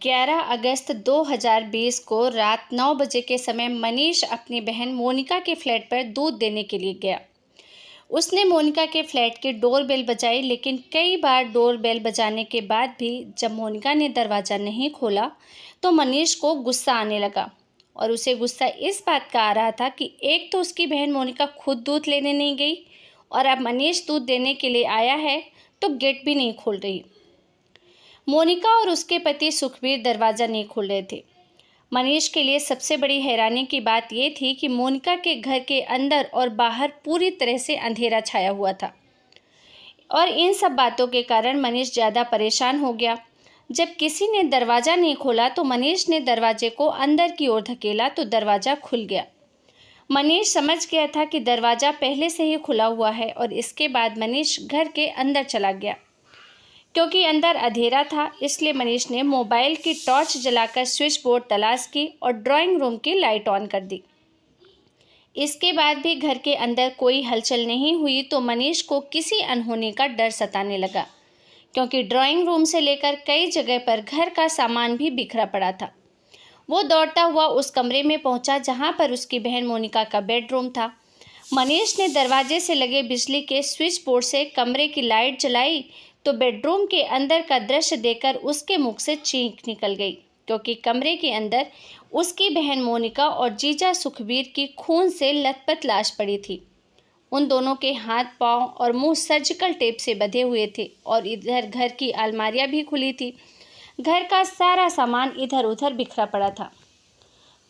11 अगस्त 2020 को रात 9 बजे के समय मनीष अपनी बहन मोनिका के फ्लैट पर दूध देने के लिए गया। उसने मोनिका के फ्लैट की डोरबेल बजाई, लेकिन कई बार डोरबेल बजाने के बाद भी जब मोनिका ने दरवाज़ा नहीं खोला तो मनीष को गुस्सा आने लगा। और उसे गुस्सा इस बात का आ रहा था कि एक तो उसकी बहन मोनिका खुद दूध लेने नहीं गई और अब मनीष दूध देने के लिए आया है तो गेट भी नहीं खोल रही। मोनिका और उसके पति सुखबीर दरवाज़ा नहीं खोल रहे थे। मनीष के लिए सबसे बड़ी हैरानी की बात यह थी कि मोनिका के घर के अंदर और बाहर पूरी तरह से अंधेरा छाया हुआ था और इन सब बातों के कारण मनीष ज़्यादा परेशान हो गया। जब किसी ने दरवाज़ा नहीं खोला तो मनीष ने दरवाजे को अंदर की ओर धकेला तो दरवाज़ा खुल गया। मनीष समझ गया था कि दरवाज़ा पहले से ही खुला हुआ है और इसके बाद मनीष घर के अंदर चला गया। क्योंकि अंदर अंधेरा था इसलिए मनीष ने मोबाइल की टॉर्च जलाकर स्विच बोर्ड तलाश की और ड्राइंग रूम की लाइट ऑन कर दी। इसके बाद भी घर के अंदर कोई हलचल नहीं हुई तो मनीष को किसी अनहोनी का डर सताने लगा, क्योंकि ड्राइंग रूम से लेकर कई जगह पर घर का सामान भी बिखरा पड़ा था। वो दौड़ता हुआ उस कमरे में पहुंचा जहां पर उसकी बहन मोनिका का बेडरूम था। मनीष ने दरवाजे से लगे बिजली के स्विच बोर्ड से कमरे की लाइट जलाई तो बेडरूम के अंदर का दृश्य देखकर उसके मुख से चीख निकल गई, क्योंकि कमरे के अंदर उसकी बहन मोनिका और जीजा सुखबीर की खून से लथपथ लाश पड़ी थी। उन दोनों के हाथ, पांव और मुंह सर्जिकल टेप से बंधे हुए थे और इधर घर की अलमारियां भी खुली थी। घर का सारा सामान इधर उधर बिखरा पड़ा था।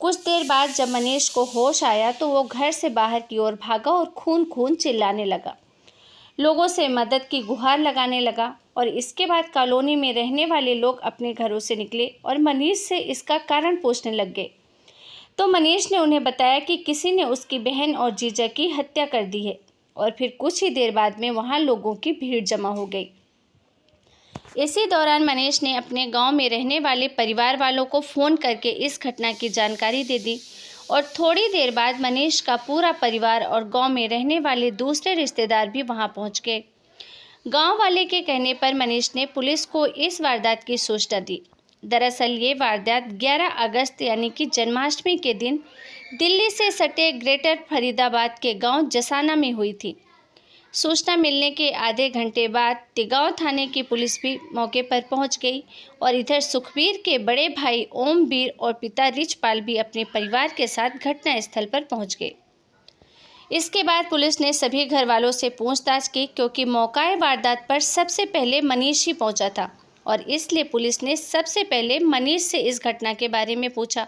कुछ देर बाद जब मनीष को होश आया तो वो घर से बाहर की ओर भागा और खून खून चिल्लाने लगा, लोगों से मदद की गुहार लगाने लगा। और इसके बाद कॉलोनी में रहने वाले लोग अपने घरों से निकले और मनीष से इसका कारण पूछने लग गए। तो मनीष ने उन्हें बताया कि किसी ने उसकी बहन और जीजा की हत्या कर दी है और फिर कुछ ही देर बाद में वहां लोगों की भीड़ जमा हो गई। इसी दौरान मनीष ने अपने गांव में रहने वाले परिवार वालों को फ़ोन करके इस घटना की जानकारी दे दी और थोड़ी देर बाद मनीष का पूरा परिवार और गांव में रहने वाले दूसरे रिश्तेदार भी वहां पहुंच गए। गांव वाले के कहने पर मनीष ने पुलिस को इस वारदात की सूचना दी। दरअसल ये वारदात 11 अगस्त यानी कि जन्माष्टमी के दिन दिल्ली से सटे ग्रेटर फरीदाबाद के गांव जसाना में हुई थी। सूचना मिलने के आधे घंटे बाद तिगांव थाने की पुलिस भी मौके पर पहुंच गई और इधर सुखबीर के बड़े भाई ओमवीर और पिता रिचपाल भी अपने परिवार के साथ घटनास्थल पर पहुंच गए। इसके बाद पुलिस ने सभी घर वालों से पूछताछ की, क्योंकि मौकाए वारदात पर सबसे पहले मनीष ही पहुंचा था और इसलिए पुलिस ने सबसे पहले मनीष से इस घटना के बारे में पूछा।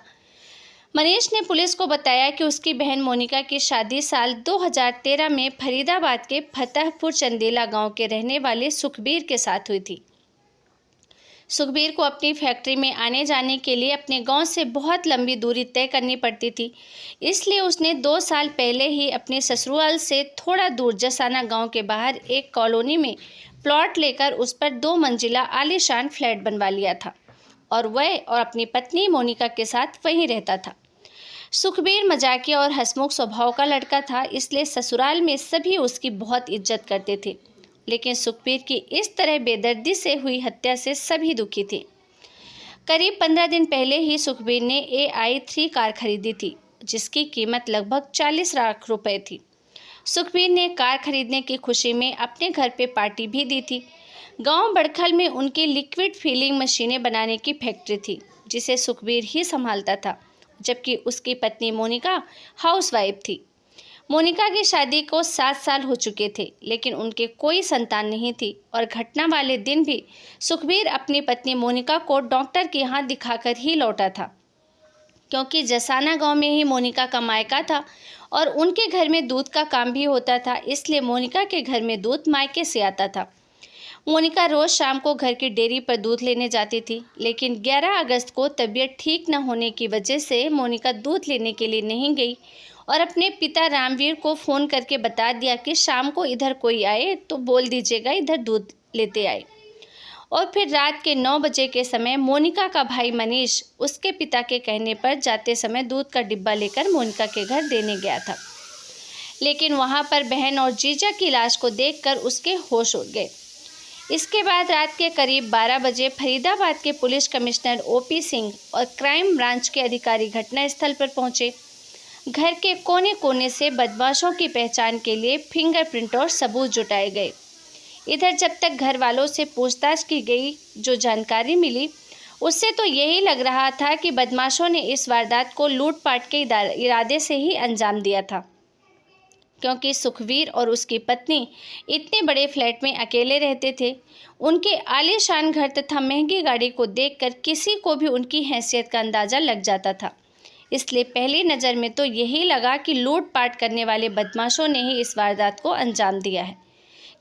मनीष ने पुलिस को बताया कि उसकी बहन मोनिका की शादी साल 2013 में फरीदाबाद के फतेहपुर चंदेला गांव के रहने वाले सुखबीर के साथ हुई थी। सुखबीर को अपनी फैक्ट्री में आने जाने के लिए अपने गांव से बहुत लंबी दूरी तय करनी पड़ती थी, इसलिए उसने 2 साल पहले ही अपने ससुराल से थोड़ा दूर जसाना गांव के बाहर एक कॉलोनी में प्लॉट लेकर उस पर 2 मंजिला आलीशान फ्लैट बनवा लिया था और वह और अपनी पत्नी मोनिका के साथ वहीं रहता था। सुखबीर मजाकिया और हंसमुख स्वभाव का लड़का था, इसलिए ससुराल में सभी उसकी बहुत इज्जत करते थे। लेकिन सुखबीर की इस तरह बेदर्दी से हुई हत्या से सभी दुखी थे। करीब 15 दिन पहले ही सुखबीर ने AI3 कार खरीदी थी, जिसकी कीमत लगभग 40 लाख रुपए थी। सुखबीर ने कार खरीदने की खुशी में अपने घर पे पार्टी भी दी थी। गांव बड़खल में उनकी लिक्विड फिलिंग मशीनें बनाने की फैक्ट्री थी, जिसे सुखबीर ही संभालता था, जबकि उसकी पत्नी मोनिका हाउसवाइफ थी। मोनिका की शादी को 7 साल हो चुके थे, लेकिन उनके कोई संतान नहीं थी और घटना वाले दिन भी सुखबीर अपनी पत्नी मोनिका को डॉक्टर के यहाँ दिखाकर ही लौटा था, क्योंकि जसाना गांव में ही मोनिका का मायका था और उनके घर में दूध का काम भी होता था, इसलिए मोनिका के घर में दूध मायके से आता था। मोनिका रोज़ शाम को घर की डेयरी पर दूध लेने जाती थी, लेकिन 11 अगस्त को तबीयत ठीक न होने की वजह से मोनिका दूध लेने के लिए नहीं गई और अपने पिता रामवीर को फ़ोन करके बता दिया कि शाम को इधर कोई आए तो बोल दीजिएगा इधर दूध लेते आए। और फिर रात के 9 बजे के समय मोनिका का भाई मनीष उसके पिता के कहने पर जाते समय दूध का डिब्बा लेकर मोनिका के घर देने गया था, लेकिन वहां पर बहन और जीजा की लाश को देखकर उसके होश उड़ गए। इसके बाद रात के करीब 12 बजे फरीदाबाद के पुलिस कमिश्नर ओपी सिंह और क्राइम ब्रांच के अधिकारी घटनास्थल पर पहुंचे। घर के कोने कोने से बदमाशों की पहचान के लिए फिंगरप्रिंट और सबूत जुटाए गए। इधर जब तक घर वालों से पूछताछ की गई, जो जानकारी मिली उससे तो यही लग रहा था कि बदमाशों ने इस वारदात को लूटपाट के इरादे से ही अंजाम दिया था, क्योंकि सुखवीर और उसकी पत्नी इतने बड़े फ्लैट में अकेले रहते थे। उनके आलीशान घर तथा महंगी गाड़ी को देखकर किसी को भी उनकी हैसियत का अंदाज़ा लग जाता था। इसलिए पहली नज़र में तो यही लगा कि लूटपाट करने वाले बदमाशों ने ही इस वारदात को अंजाम दिया है,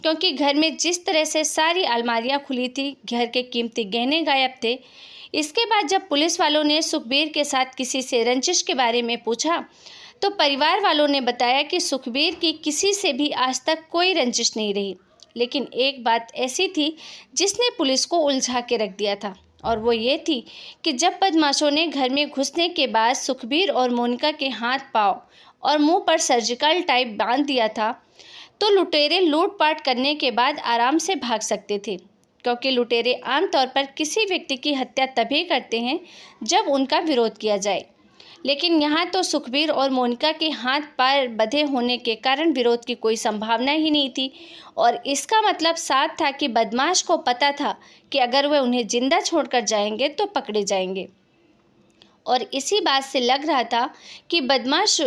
क्योंकि घर में जिस तरह से सारी अलमारियां खुली थी, घर के कीमती गहने गायब थे। इसके बाद जब पुलिस वालों ने सुखबीर के साथ किसी से रंजिश के बारे में पूछा तो परिवार वालों ने बताया कि सुखबीर की किसी से भी आज तक कोई रंजिश नहीं रही। लेकिन एक बात ऐसी थी जिसने पुलिस को उलझा के रख दिया था, और वो ये थी कि जब बदमाशों ने घर में घुसने के बाद सुखबीर और मोनिका के हाथ पांव और मुंह पर सर्जिकल टाइप बांध दिया था, तो लुटेरे लूटपाट करने के बाद आराम से भाग सकते थे, क्योंकि लुटेरे आमतौर पर किसी व्यक्ति की हत्या तभी करते हैं जब उनका विरोध किया जाए। लेकिन यहाँ तो सुखबीर और मोनिका के हाथ पैर बंधे होने के कारण विरोध की कोई संभावना ही नहीं थी, और इसका मतलब साफ था कि बदमाश को पता था कि अगर वे उन्हें जिंदा छोड़कर जाएंगे तो पकड़े जाएंगे। और इसी बात से लग रहा था कि बदमाश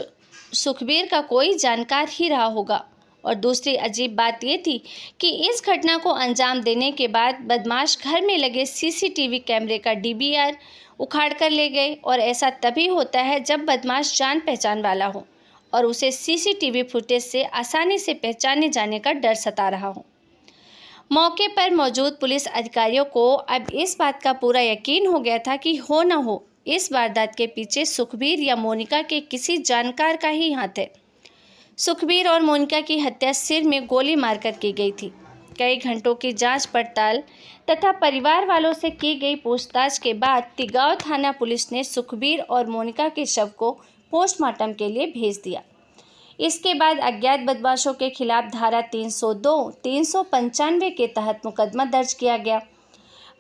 सुखबीर का कोई जानकार ही रहा होगा। और दूसरी अजीब बात ये थी कि इस घटना को अंजाम देने के बाद बदमाश घर में लगे सीसीटीवी कैमरे का डीवीआर उखाड़ कर ले गए, और ऐसा तभी होता है जब बदमाश जान पहचान वाला हो और उसे सीसीटीवी फुटेज से आसानी से पहचाने जाने का डर सता रहा हो। मौके पर मौजूद पुलिस अधिकारियों को अब इस बात का पूरा यकीन हो गया था कि हो न हो इस वारदात के पीछे सुखबीर या मोनिका के किसी जानकार का ही हाथ है। सुखबीर और मोनिका की हत्या सिर में गोली मारकर की गई थी। कई घंटों की जांच पड़ताल तथा परिवार वालों से की गई पूछताछ के बाद तिगांव थाना पुलिस ने सुखबीर और मोनिका के शव को पोस्टमार्टम के लिए भेज दिया। इसके बाद अज्ञात बदमाशों के खिलाफ धारा 302, 395 के तहत मुकदमा दर्ज किया गया।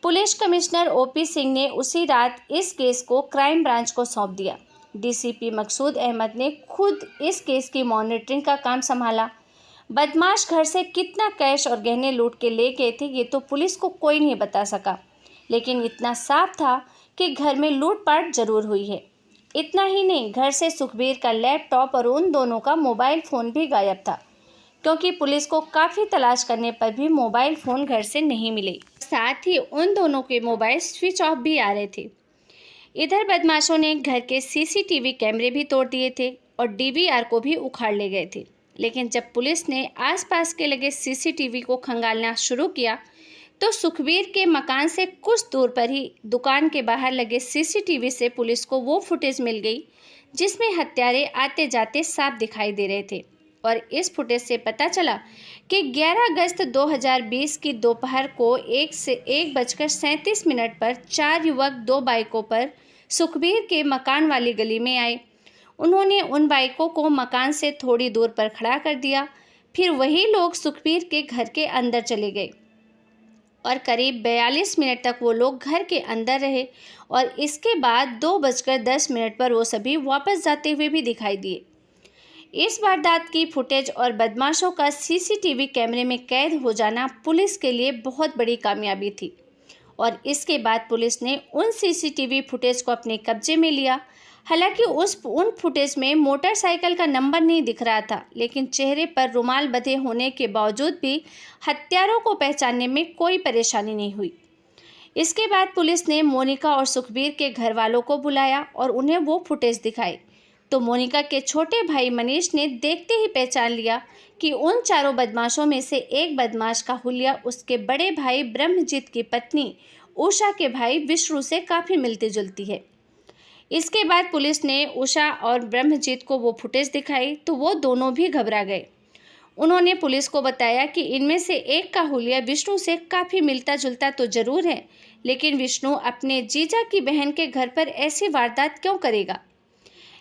पुलिस कमिश्नर ओपी सिंह ने उसी रात इस केस को क्राइम ब्रांच को सौंप दिया। डीसीपी मकसूद अहमद ने खुद इस केस की मॉनिटरिंग का काम संभाला। बदमाश घर से कितना कैश और गहने लूट के ले गए थे ये तो पुलिस को कोई नहीं बता सका, लेकिन इतना साफ था कि घर में लूटपाट जरूर हुई है। इतना ही नहीं, घर से सुखबीर का लैपटॉप और उन दोनों का मोबाइल फ़ोन भी गायब था, क्योंकि पुलिस को काफ़ी तलाश करने पर भी मोबाइल फ़ोन घर से नहीं मिले। साथ ही उन दोनों के मोबाइल स्विच ऑफ भी आ रहे थे। इधर बदमाशों ने घर के सीसीटीवी कैमरे भी तोड़ दिए थे और डीवीआर को भी उखाड़ ले गए थे। लेकिन जब पुलिस ने आसपास के लगे सीसीटीवी को खंगालना शुरू किया तो सुखबीर के मकान से कुछ दूर पर ही दुकान के बाहर लगे सीसीटीवी से पुलिस को वो फुटेज मिल गई जिसमें हत्यारे आते जाते साफ दिखाई दे रहे थे। और इस फुटेज से पता चला कि 11 अगस्त 2020 की दोपहर को 1:37 पर 4 युवक 2 बाइकों पर सुखबीर के मकान वाली गली में आए। उन्होंने उन बाइकों को मकान से थोड़ी दूर पर खड़ा कर दिया। फिर वही लोग सुखबीर के घर के अंदर चले गए और करीब 42 मिनट तक वो लोग घर के अंदर रहे, और इसके बाद 2:10 पर वो सभी वापस जाते हुए भी दिखाई दिए। इस वारदात की फुटेज और बदमाशों का सीसीटीवी कैमरे में कैद हो जाना पुलिस के लिए बहुत बड़ी कामयाबी थी, और इसके बाद पुलिस ने उन सीसीटीवी फुटेज को अपने कब्जे में लिया। हालांकि उन फुटेज में मोटरसाइकिल का नंबर नहीं दिख रहा था, लेकिन चेहरे पर रुमाल बंधे होने के बावजूद भी हत्यारों को पहचानने में कोई परेशानी नहीं हुई। इसके बाद पुलिस ने मोनिका और सुखबीर के घर वालों को बुलाया और उन्हें वो फुटेज दिखाई, तो मोनिका के छोटे भाई मनीष ने देखते ही पहचान लिया कि उन चारों बदमाशों में से एक बदमाश का हुलिया उसके बड़े भाई ब्रह्मजीत की पत्नी उषा के भाई विष्णु से काफ़ी मिलती जुलती है। इसके बाद पुलिस ने उषा और ब्रह्मजीत को वो फुटेज दिखाई तो वो दोनों भी घबरा गए। उन्होंने पुलिस को बताया कि इनमें से एक का हुलिया विष्णु से काफ़ी मिलता जुलता तो ज़रूर है, लेकिन विष्णु अपने जीजा की बहन के घर पर ऐसी वारदात क्यों करेगा।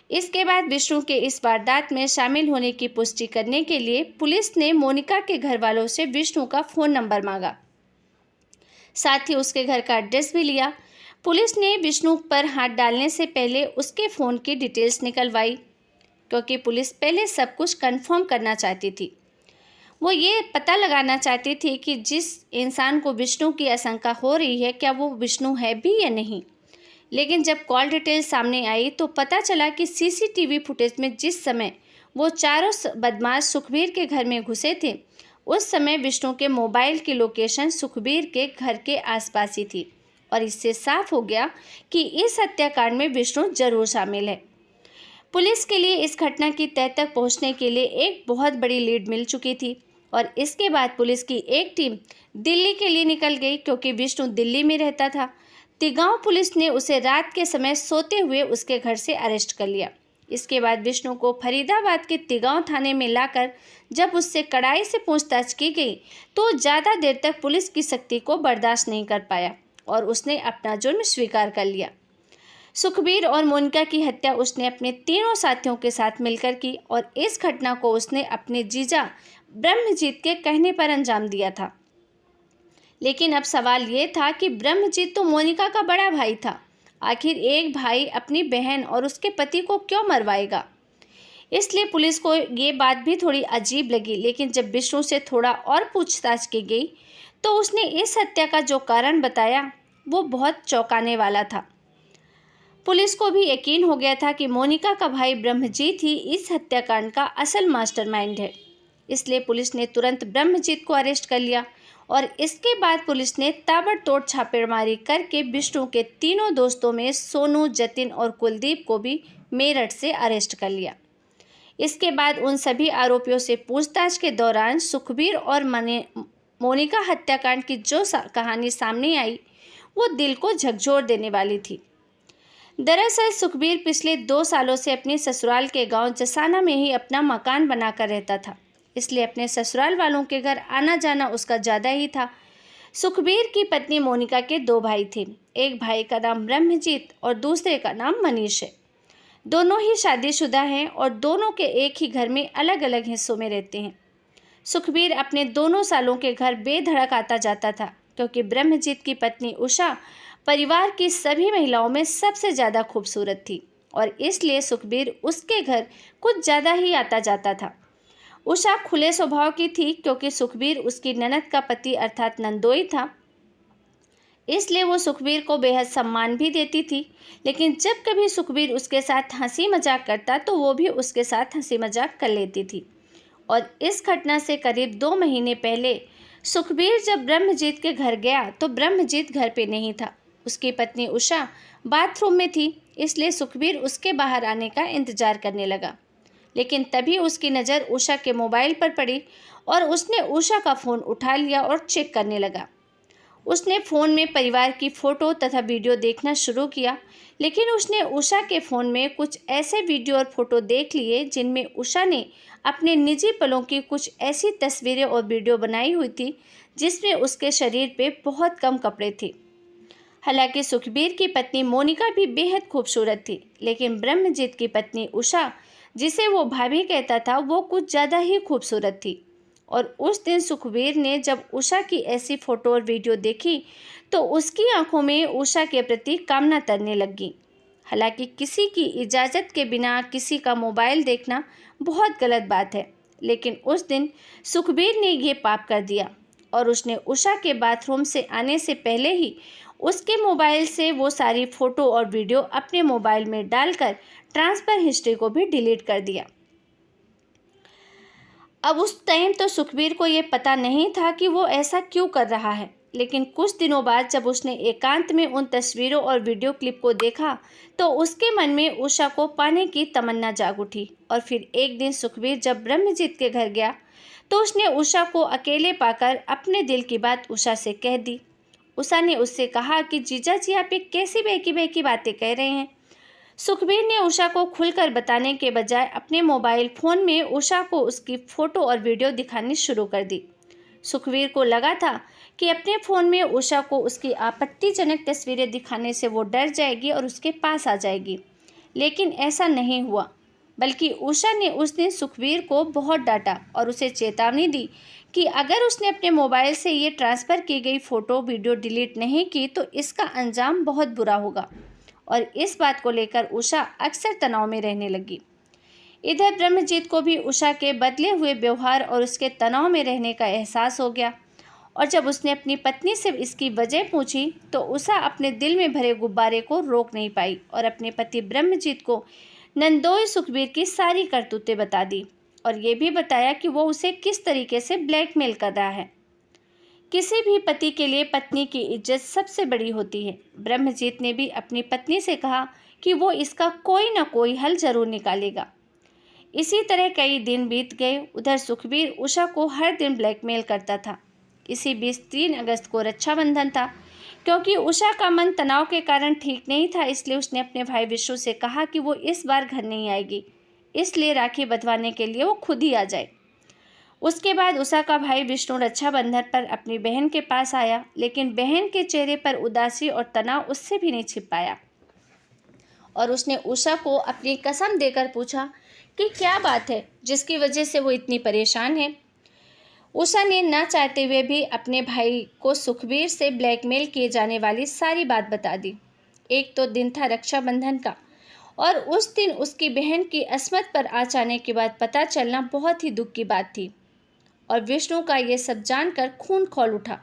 इसके बाद विष्णु के इस वारदात में शामिल होने की पुष्टि करने के लिए पुलिस ने मोनिका के घर वालों से विष्णु का फ़ोन नंबर मांगा। साथ ही उसके घर का एड्रेस भी लिया। पुलिस ने विष्णु पर हाथ डालने से पहले उसके फ़ोन की डिटेल्स निकलवाई, क्योंकि पुलिस पहले सब कुछ कंफर्म करना चाहती थी। वो ये पता लगाना चाहती थी कि जिस इंसान को विष्णु की आशंका हो रही है, क्या वो विष्णु है भी या नहीं। लेकिन जब कॉल डिटेल सामने आई तो पता चला कि सीसीटीवी फुटेज में जिस समय वो चारों बदमाश सुखबीर के घर में घुसे थे, उस समय विष्णु के मोबाइल की लोकेशन सुखबीर के घर के आसपास ही थी। और इससे साफ हो गया कि इस हत्याकांड में विष्णु जरूर शामिल है। पुलिस के लिए इस घटना की तह तक पहुंचने के लिए एक बहुत बड़ी लीड मिल चुकी थी और इसके बाद पुलिस की एक टीम दिल्ली के लिए निकल गई, क्योंकि विष्णु दिल्ली में रहता था। तिगांव पुलिस ने उसे रात के समय सोते हुए उसके घर से अरेस्ट कर लिया। इसके बाद विष्णु को फरीदाबाद के तिगांव थाने में लाकर जब उससे कड़ाई से पूछताछ की गई तो ज़्यादा देर तक पुलिस की सख्ती को बर्दाश्त नहीं कर पाया और उसने अपना जुर्म स्वीकार कर लिया। सुखबीर और मोनिका की हत्या उसने अपने तीनों साथियों के साथ मिलकर की और इस घटना को उसने अपने जीजा ब्रह्मजीत के कहने पर अंजाम दिया था। लेकिन अब सवाल ये था कि ब्रह्मजीत तो मोनिका का बड़ा भाई था। आखिर एक भाई अपनी बहन और उसके पति को क्यों मरवाएगा। इसलिए पुलिस को ये बात भी थोड़ी अजीब लगी। लेकिन जब विष्णु से थोड़ा और पूछताछ की गई तो उसने इस हत्या का जो कारण बताया वो बहुत चौंकाने वाला था। पुलिस को भी यकीन हो गया था कि मोनिका का भाई ब्रह्मजीत ही इस हत्याकांड का असल मास्टरमाइंड है। इसलिए पुलिस ने तुरंत ब्रह्मजीत को अरेस्ट कर लिया और इसके बाद पुलिस ने ताबड़तोड़ छापेमारी करके विष्णु के तीनों दोस्तों में सोनू, जतिन और कुलदीप को भी मेरठ से अरेस्ट कर लिया। इसके बाद उन सभी आरोपियों से पूछताछ के दौरान सुखबीर और मोनिका हत्याकांड की जो कहानी सामने आई वो दिल को झकझोर देने वाली थी। दरअसल सुखबीर पिछले 2 सालों से अपने ससुराल के गांव जसाना में ही अपना मकान बनाकर रहता था। इसलिए अपने ससुराल वालों के घर आना जाना उसका ज़्यादा ही था। सुखबीर की पत्नी मोनिका के 2 भाई थे। एक भाई का नाम ब्रह्मजीत और दूसरे का नाम मनीष है। दोनों ही शादीशुदा हैं और दोनों के एक ही घर में अलग अलग हिस्सों में रहते हैं। सुखबीर अपने दोनों सालों के घर बेधड़क आता जाता था, क्योंकि ब्रह्मजीत की पत्नी उषा परिवार की सभी महिलाओं में सबसे ज़्यादा खूबसूरत थी और इसलिए सुखबीर उसके घर कुछ ज़्यादा ही आता जाता था। उषा खुले स्वभाव की थी, क्योंकि सुखबीर उसकी ननद का पति अर्थात नंदोई था। इसलिए वो सुखबीर को बेहद सम्मान भी देती थी। लेकिन जब कभी सुखबीर उसके साथ हंसी मजाक करता तो वो भी उसके साथ हंसी मजाक कर लेती थी। और इस घटना से करीब 2 महीने पहले सुखबीर जब ब्रह्मजीत के घर गया तो ब्रह्मजीत घर पे नहीं था। उसकी पत्नी उषा बाथरूम में थी, इसलिए सुखबीर उसके बाहर आने का इंतजार करने लगा। लेकिन तभी उसकी नज़र उषा के मोबाइल पर पड़ी और उसने उषा का फ़ोन उठा लिया और चेक करने लगा। उसने फ़ोन में परिवार की फ़ोटो तथा वीडियो देखना शुरू किया, लेकिन उसने उषा के फ़ोन में कुछ ऐसे वीडियो और फ़ोटो देख लिए जिनमें उषा ने अपने निजी पलों की कुछ ऐसी तस्वीरें और वीडियो बनाई हुई थी जिसमें उसके शरीर पे बहुत कम कपड़े थे। हालांकि सुखबीर की पत्नी मोनिका भी बेहद खूबसूरत थी, लेकिन ब्रह्मजीत की पत्नी उषा, जिसे वो भाभी कहता था, वो कुछ ज़्यादा ही खूबसूरत थी। और उस दिन सुखबीर ने जब उषा की ऐसी फ़ोटो और वीडियो देखी तो उसकी आंखों में उषा के प्रति कामना तरने लगी। हालांकि किसी की इजाज़त के बिना किसी का मोबाइल देखना बहुत गलत बात है, लेकिन उस दिन सुखबीर ने ये पाप कर दिया और उसने उषा के बाथरूम से आने से पहले ही उसके मोबाइल से वो सारी फ़ोटो और वीडियो अपने मोबाइल में डालकर ट्रांसफ़र हिस्ट्री को भी डिलीट कर दिया। अब उस टाइम तो सुखबीर को ये पता नहीं था कि वो ऐसा क्यों कर रहा है, लेकिन कुछ दिनों बाद जब उसने एकांत में उन तस्वीरों और वीडियो क्लिप को देखा तो उसके मन में उषा को पाने की तमन्ना जाग उठी। और फिर एक दिन सुखबीर जब ब्रह्मजीत के घर गया तो उसने उषा को अकेले पाकर अपने दिल की बात उषा से कह दी। उषा ने उससे कहा कि जीजा जी आप एक कैसी बहकी बहकी बातें कह रहे हैं। सुखबीर ने उषा को खुलकर बताने के बजाय अपने मोबाइल फ़ोन में उषा को उसकी फ़ोटो और वीडियो दिखानी शुरू कर दी। सुखबीर को लगा था कि अपने फ़ोन में उषा को उसकी आपत्तिजनक तस्वीरें दिखाने से वो डर जाएगी और उसके पास आ जाएगी, लेकिन ऐसा नहीं हुआ। बल्कि उषा ने उस दिन सुखबीर को बहुत डांटा और उसे चेतावनी दी कि अगर उसने अपने मोबाइल से ये ट्रांसफ़र की गई फ़ोटो वीडियो डिलीट नहीं की तो इसका अंजाम बहुत बुरा होगा। और इस बात को लेकर उषा अक्सर तनाव में रहने लगी। इधर ब्रह्मजीत को भी उषा के बदले हुए व्यवहार और उसके तनाव में रहने का एहसास हो गया। और जब उसने अपनी पत्नी से इसकी वजह पूछी तो उषा अपने दिल में भरे गुब्बारे को रोक नहीं पाई और अपने पति ब्रह्मजीत को नंदोई सुखबीर की सारी करतूतें बता दी और ये भी बताया कि वो उसे किस तरीके से ब्लैकमेल कर रहा है। किसी भी पति के लिए पत्नी की इज्जत सबसे बड़ी होती है। ब्रह्मजीत ने भी अपनी पत्नी से कहा कि वो इसका कोई ना कोई हल जरूर निकालेगा। इसी तरह कई दिन बीत गए। उधर सुखबीर उषा को हर दिन ब्लैकमेल करता था। इसी बीच 3 अगस्त को रक्षाबंधन था। क्योंकि उषा का मन तनाव के कारण ठीक नहीं था, इसलिए उसने अपने भाई विष्णु से कहा कि वो इस बार घर नहीं आएगी, इसलिए राखी बंधवाने के लिए वो खुद ही आ जाए। उसके बाद उषा का भाई विष्णु रक्षाबंधन पर अपनी बहन के पास आया, लेकिन बहन के चेहरे पर उदासी और तनाव उससे भी नहीं छिप पाया और उसने उषा को अपनी कसम देकर पूछा कि क्या बात है जिसकी वजह से वो इतनी परेशान है। उषा ने ना चाहते हुए भी अपने भाई को सुखबीर से ब्लैकमेल किए जाने वाली सारी बात बता दी। एक तो दिन था रक्षाबंधन का और उस दिन उसकी बहन की अस्मत पर आ जाने के बाद पता चलना बहुत ही दुख की बात थी और विष्णु का ये सब जानकर खून खौल उठा।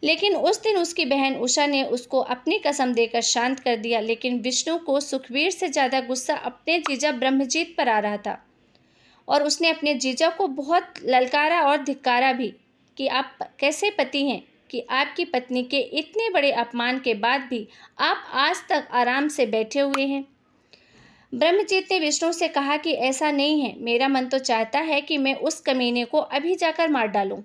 लेकिन उस दिन उसकी बहन उषा ने उसको अपनी कसम देकर शांत कर दिया, लेकिन विष्णु को सुखबीर से ज़्यादा गुस्सा अपने जीजा ब्रह्मजीत पर आ रहा था और उसने अपने जीजा को बहुत ललकारा और धिक्कारा भी कि आप कैसे पति हैं कि आपकी पत्नी के इतने बड़े अपमान के बाद भी आप आज तक आराम से बैठे हुए हैं। ब्रह्मजीत ने विष्णु से कहा कि ऐसा नहीं है, मेरा मन तो चाहता है कि मैं उस कमीने को अभी जाकर मार डालूं,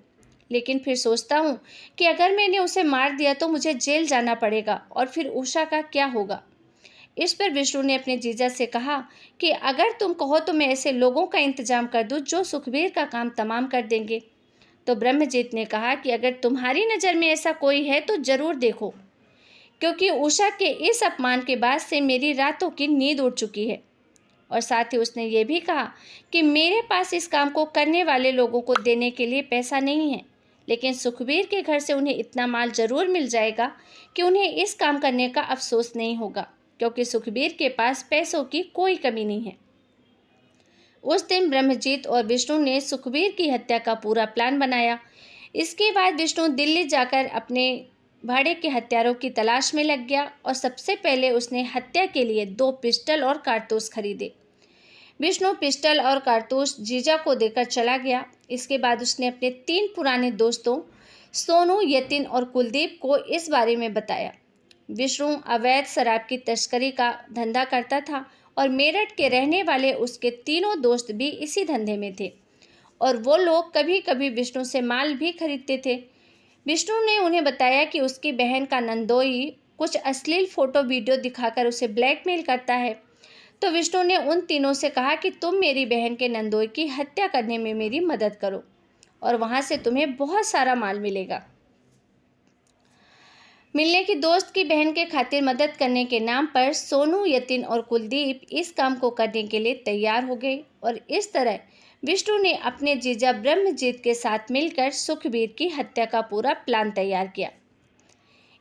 लेकिन फिर सोचता हूँ कि अगर मैंने उसे मार दिया तो मुझे जेल जाना पड़ेगा और फिर उषा का क्या होगा। इस पर विष्णु ने अपने जीजा से कहा कि अगर तुम कहो तो मैं ऐसे लोगों का इंतजाम कर दूं जो सुखबीर का काम तमाम कर देंगे। तो ब्रह्मजीत ने कहा कि अगर तुम्हारी नज़र में ऐसा कोई है तो ज़रूर देखो, क्योंकि उषा के इस अपमान के बाद से मेरी रातों की नींद उड़ चुकी है। और साथ ही उसने ये भी कहा कि मेरे पास इस काम को करने वाले लोगों को देने के लिए पैसा नहीं है, लेकिन सुखबीर के घर से उन्हें इतना माल ज़रूर मिल जाएगा कि उन्हें इस काम करने का अफसोस नहीं होगा, क्योंकि सुखबीर के पास पैसों की कोई कमी नहीं है। उस दिन ब्रह्मजीत और विष्णु ने सुखबीर की हत्या का पूरा प्लान बनाया। इसके बाद विष्णु दिल्ली जाकर अपने भाड़े के हत्यारों की तलाश में लग गया और सबसे पहले उसने हत्या के लिए 2 पिस्टल और कारतूस खरीदे। विष्णु पिस्टल और कारतूस जीजा को देकर चला गया। इसके बाद उसने अपने 3 पुराने दोस्तों सोनू, यतिन और कुलदीप को इस बारे में बताया। विष्णु अवैध शराब की तस्करी का धंधा करता था और मेरठ के रहने वाले उसके तीनों दोस्त भी इसी धंधे में थे और वो लोग कभी कभी विष्णु से माल भी खरीदते थे। विष्णु ने उन्हें बताया कि उसकी बहन का नंदोई कुछ अश्लील फ़ोटो वीडियो दिखाकर उसे ब्लैकमेल करता है। तो विष्णु ने उन तीनों से कहा कि तुम मेरी बहन के नंदोई की हत्या करने में मेरी मदद करो और वहाँ से तुम्हें बहुत सारा माल मिलेगा। मिलने की दोस्त की बहन के खातिर मदद करने के नाम पर सोनू, यतिन और कुलदीप इस काम को करने के लिए तैयार हो गए और इस तरह विष्णु ने अपने जीजा ब्रह्मजीत के साथ मिलकर सुखबीर की हत्या का पूरा प्लान तैयार किया।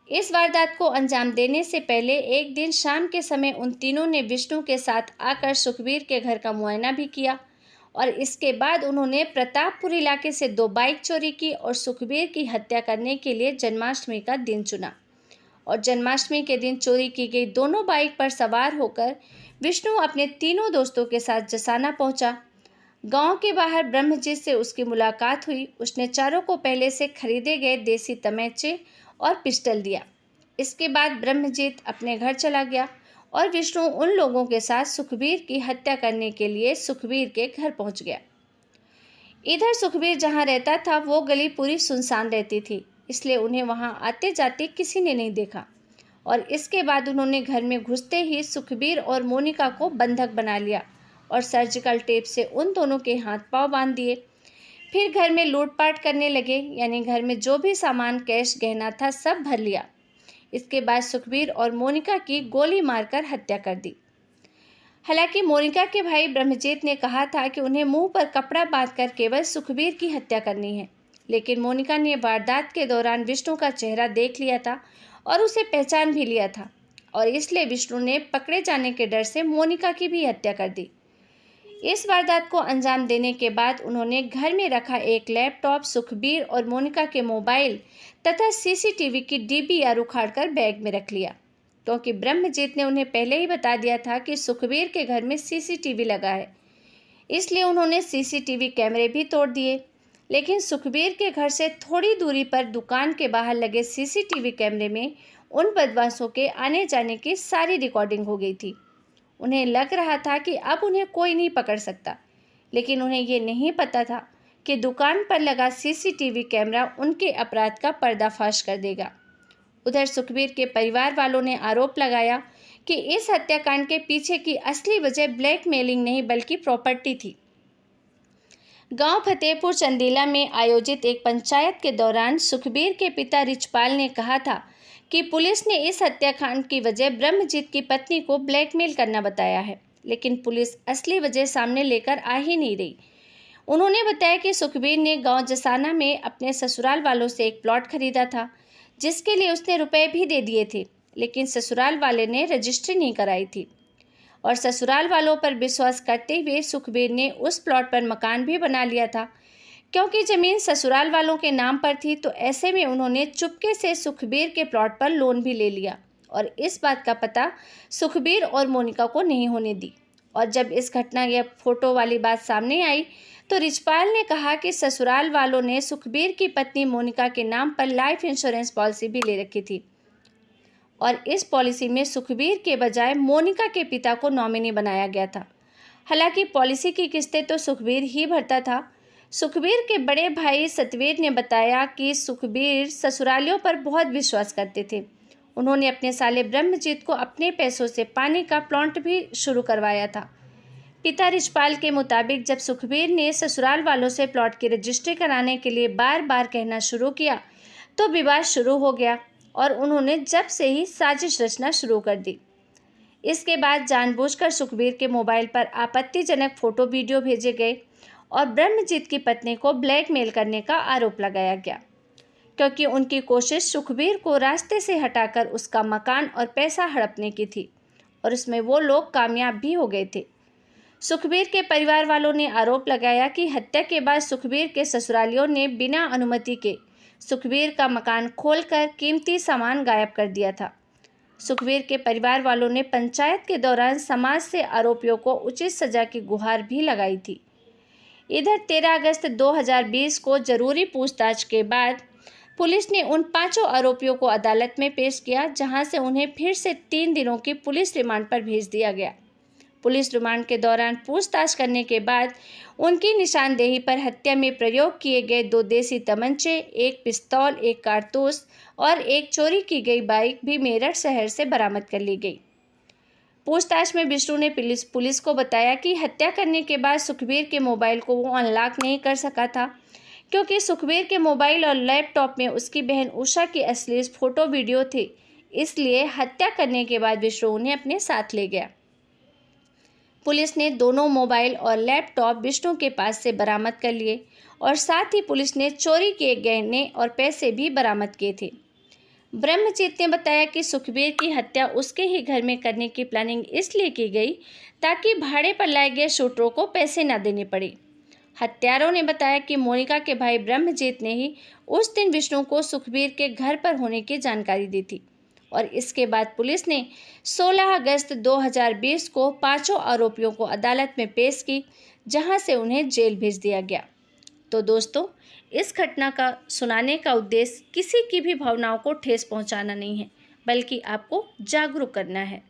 इस वारदात को अंजाम देने से पहले एक दिन शाम के समय उन तीनों ने विष्णु के साथ आकर सुखबीर के घर का मुआयना भी किया और इसके बाद उन्होंने प्रतापपुर इलाके से 2 बाइक चोरी की और सुखबीर की हत्या करने के लिए जन्माष्टमी का दिन चुना। और जन्माष्टमी के दिन चोरी की गई दोनों बाइक पर सवार होकर विष्णु अपने तीनों दोस्तों के साथ जसाना पहुंचा। गांव के बाहर ब्रह्मजीत से उसकी मुलाकात हुई। उसने चारों को पहले से खरीदे गए देसी तमंचे और पिस्टल दिया। इसके बाद ब्रह्मजीत अपने घर चला गया और विष्णु उन लोगों के साथ सुखबीर की हत्या करने के लिए सुखबीर के घर पहुंच गया। इधर सुखबीर जहां रहता था वो गली पूरी सुनसान रहती थी, इसलिए उन्हें वहां आते जाते किसी ने नहीं देखा और इसके बाद उन्होंने घर में घुसते ही सुखबीर और मोनिका को बंधक बना लिया और सर्जिकल टेप से उन दोनों के हाथ पांव बांध दिए। फिर घर में लूटपाट करने लगे, यानी घर में जो भी सामान, कैश, गहना था सब भर लिया। इसके बाद सुखबीर और मोनिका की गोली मारकर हत्या कर दी। हालांकि मोनिका के भाई ब्रह्मजीत ने कहा था कि उन्हें मुंह पर कपड़ा बांधकर केवल सुखबीर की हत्या करनी है, लेकिन मोनिका ने वारदात के दौरान विष्णु का चेहरा देख लिया था और उसे पहचान भी लिया था और इसलिए विष्णु ने पकड़े जाने के डर से मोनिका की भी हत्या कर दी। इस वारदात को अंजाम देने के बाद उन्होंने घर में रखा एक लैपटॉप, सुखबीर और मोनिका के मोबाइल तथा सीसीटीवी की डीवीआर उखाड़कर बैग में रख लिया, क्योंकि ब्रह्मजीत ने उन्हें पहले ही बता दिया था कि सुखबीर के घर में सीसीटीवी लगा है। इसलिए उन्होंने सीसीटीवी कैमरे भी तोड़ दिए, लेकिन सुखबीर के घर से थोड़ी दूरी पर दुकान के बाहर लगे सीसीटीवी कैमरे में उन बदमाशों के आने जाने की सारी रिकॉर्डिंग हो गई थी। उन्हें लग रहा था कि अब उन्हें कोई नहीं पकड़ सकता, लेकिन उन्हें ये नहीं पता था कि दुकान पर लगा सीसीटीवी कैमरा उनके अपराध का पर्दाफाश कर देगा। उधर सुखबीर के परिवार वालों ने आरोप लगाया कि इस हत्याकांड के पीछे की असली वजह ब्लैकमेलिंग नहीं बल्कि प्रॉपर्टी थी। गांव फतेहपुर चंदीला में आयोजित एक पंचायत के दौरान सुखबीर के पिता रिचपाल ने कहा था कि पुलिस ने इस हत्याकांड की वजह ब्रह्मजीत की पत्नी को ब्लैकमेल करना बताया है, लेकिन पुलिस असली वजह सामने लेकर आ ही नहीं रही। उन्होंने बताया कि सुखबीर ने गांव जसाना में अपने ससुराल वालों से एक प्लॉट खरीदा था, जिसके लिए उसने रुपए भी दे दिए थे, लेकिन ससुराल वाले ने रजिस्ट्री नहीं कराई थी और ससुराल वालों पर विश्वास करते हुए सुखबीर ने उस प्लॉट पर मकान भी बना लिया था। क्योंकि ज़मीन ससुराल वालों के नाम पर थी, तो ऐसे में उन्होंने चुपके से सुखबीर के प्लॉट पर लोन भी ले लिया और इस बात का पता सुखबीर और मोनिका को नहीं होने दी। और जब इस घटना या फोटो वाली बात सामने आई तो रिचपाल ने कहा कि ससुराल वालों ने सुखबीर की पत्नी मोनिका के नाम पर लाइफ इंश्योरेंस पॉलिसी भी ले रखी थी और इस पॉलिसी में सुखबीर के बजाय मोनिका के पिता को नॉमिनी बनाया गया था। हालांकि पॉलिसी की किस्तें तो सुखबीर ही भरता था। सुखबीर के बड़े भाई सतवीर ने बताया कि सुखबीर ससुरालियों पर बहुत विश्वास करते थे। उन्होंने अपने साले ब्रह्मजीत को अपने पैसों से पानी का प्लांट भी शुरू करवाया था। पिता रिचपाल के मुताबिक जब सुखबीर ने ससुराल वालों से प्लॉट की रजिस्ट्री कराने के लिए बार बार कहना शुरू किया तो विवाद शुरू हो गया और उन्होंने जब से ही साजिश रचना शुरू कर दी। इसके बाद जानबूझकर सुखबीर के मोबाइल पर आपत्तिजनक फ़ोटो वीडियो भेजे गए और ब्रह्मजीत की पत्नी को ब्लैकमेल करने का आरोप लगाया गया, क्योंकि उनकी कोशिश सुखबीर को रास्ते से हटाकर उसका मकान और पैसा हड़पने की थी और उसमें वो लोग कामयाब भी हो गए थे। सुखबीर के परिवार वालों ने आरोप लगाया कि हत्या के बाद सुखबीर के ससुरालियों ने बिना अनुमति के सुखबीर का मकान खोलकर कीमती सामान गायब कर दिया था। सुखबीर के परिवार वालों ने पंचायत के दौरान समाज से आरोपियों को उचित सजा की गुहार भी लगाई थी। इधर 13 अगस्त 2020 को जरूरी पूछताछ के बाद पुलिस ने उन 5 आरोपियों को अदालत में पेश किया, जहां से उन्हें फिर से 3 दिनों की पुलिस रिमांड पर भेज दिया गया। पुलिस रिमांड के दौरान पूछताछ करने के बाद उनकी निशानदेही पर हत्या में प्रयोग किए गए 2 देसी तमंचे, 1 पिस्तौल, 1 कारतूस और 1 चोरी की गई बाइक भी मेरठ शहर से बरामद कर ली गई। पूछताछ में विष्णु ने पुलिस को बताया कि हत्या करने के बाद सुखबीर के मोबाइल को वो अनलॉक नहीं कर सका था, क्योंकि सुखबीर के मोबाइल और लैपटॉप में उसकी बहन उषा की अश्लील फोटो वीडियो थे। इसलिए हत्या करने के बाद विष्णु उन्हें अपने साथ ले गया। पुलिस ने दोनों मोबाइल और लैपटॉप विष्णु के पास से बरामद कर लिए और साथ ही पुलिस ने चोरी किए गहने और पैसे भी बरामद किए थे। ब्रह्मजीत ने बताया कि सुखबीर की हत्या उसके ही घर में करने की प्लानिंग इसलिए की गई ताकि भाड़े पर लाए गए शूटरों को पैसे न देने पड़े। हत्यारों ने बताया कि मोनिका के भाई ब्रह्मजीत ने ही उस दिन विष्णु को सुखबीर के घर पर होने की जानकारी दी थी और इसके बाद पुलिस ने 16 अगस्त 2020 को 5 आरोपियों को अदालत में पेश की, जहां से उन्हें जेल भेज दिया गया। तो दोस्तों, इस घटना का सुनाने का उद्देश्य किसी की भी भावनाओं को ठेस पहुंचाना नहीं है, बल्कि आपको जागरूक करना है।